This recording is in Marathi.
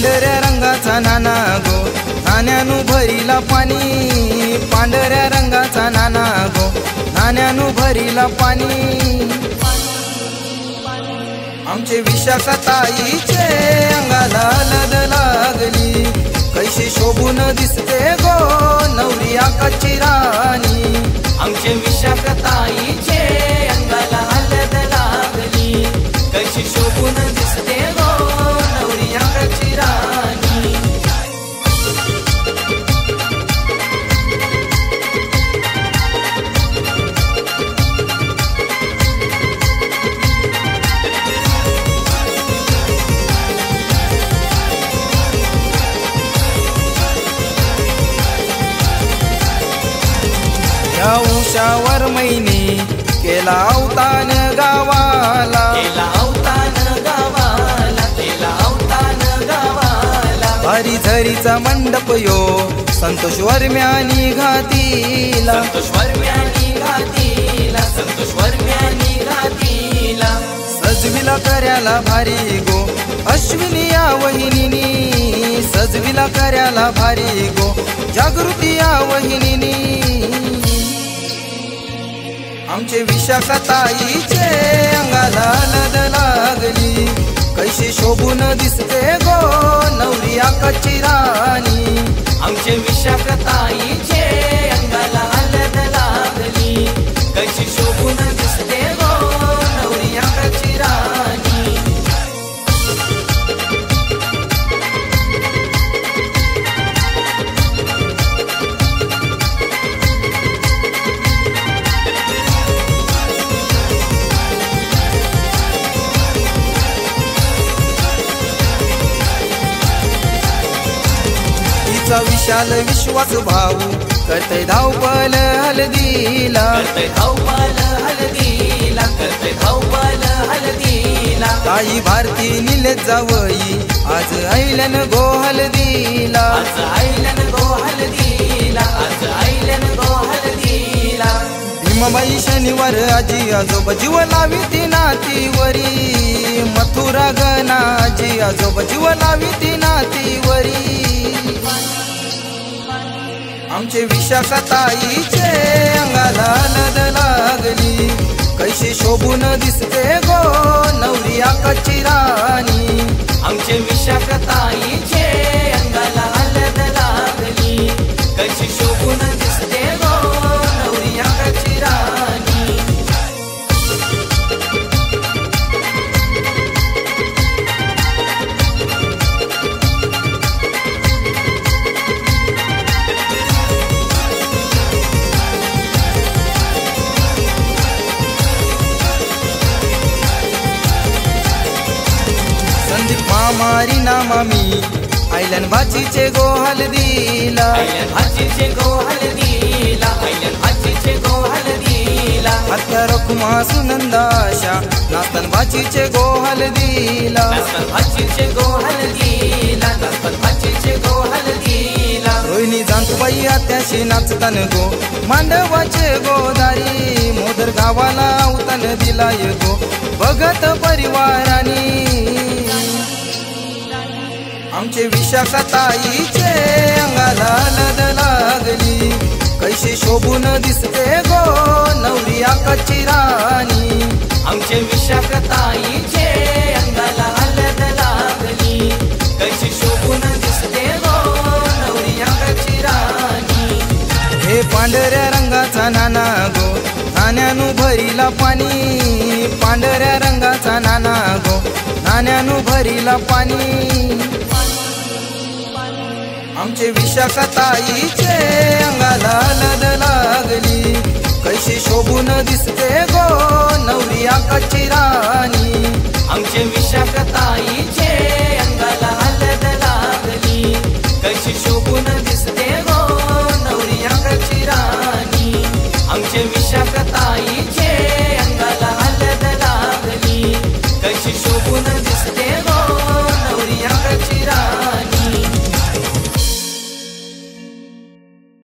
पांढऱ्या रंगाचा नाना गो, नाण्यानु भरीला पाणी. पांढऱ्या रंगाचा नाना गो, नाण्यानु भरीला पाणी. आमचे विशाखाताईचे अंगाला लद लागली, कैशी शोभून दिसते गो नवरी आकाशची राणी. आमचे विशाखाताईचे अंगाला लद लागली, कैशी शोभून दिसते गो नवरी आकाशची राणी. या उषावर मैनी केला अवतान गावाला, केला अवतान गावाला, केला अवतान गावाला. भारी झरीचा मंडप यो संतोष वर्म्यानी घातीला, संतोष वर्म्यानी घातीला, संतोष वर्म्यानी घातीला. सजविला कर्याला भारी गो अश्विनी या वहिनीनी. सजविला कर्याला भारी गो जागृती या वहिनीनी. आमचे विशाखाताईचे अंगाला लद लागली, कैशी शोभून दिसते गो नवरी आकाशची राणी. आमचे विशाखाताईचे अंगाला लद लागली, कैशी शोभून दिसते गो नवरी आकाशची राणी. विशाल विश्वास भाऊ करते धावपल हलदीला, करते धावपल हलदीला, करते धावपल हलदीला. ताई भारती निले जावई आज ऐलन गो हलदीला, आज ऐलन गो हलदीला, आज ऐलन गो हलदीला. भीमाबाई शनिवार आजी आजोबा जीव लावी ती नातीवरी. मथुरा गणा आजी आजोबा जीव लावी ती नातीवरी. आमचे विशाखाताईचे अंगाला लद लागली, कैशी शोभून दिसते गो नवरी आकाशची राणी. आमचे विशाखाताईचे अंगाला लद लागली, कैशी शोभून दिसते गो नवरी आकाशची राणी. मामारी ना मामी ऐलन भाचीचे गो हलदीला, ऐलन भाचीचे गो हलदीला, ऐलन भाचीचे गो हलदीला. हत्या रखुमा सुनंदाशा नास्तन भाचीचे गो हलदीला, नास्तन भाचीचे गो हलदीला, नास्तन भाचीचे गो हलदीला. रोहिणी जांतूबाई आत्याशी नाचतान गो मांडवाचे गोदारी. मोदर गावाला उतन दिलाय गो भगत परिवारानी. आमचे विशाखाताईचे अंगाला लद लागली, कैशी शोभून दिसते गो नवरी आकाशची राणी. आमचे विशाखाताईचे अंगाला लद लागली, कैशी शोभून दिसते गो नवरी आकाशची राणी. हे पांढऱ्या रंगाचा नाना गो, नाण्यानु भरीला पाणी. पांढऱ्या रंगाचा नाना गो, नाण्यानु भरीला पाणी. आमचे विशाखाताईचे अंगाला लद लागली, कैशी शोभून दिसते गो नवरी आकाशची राणी. आमचे विशाखाताई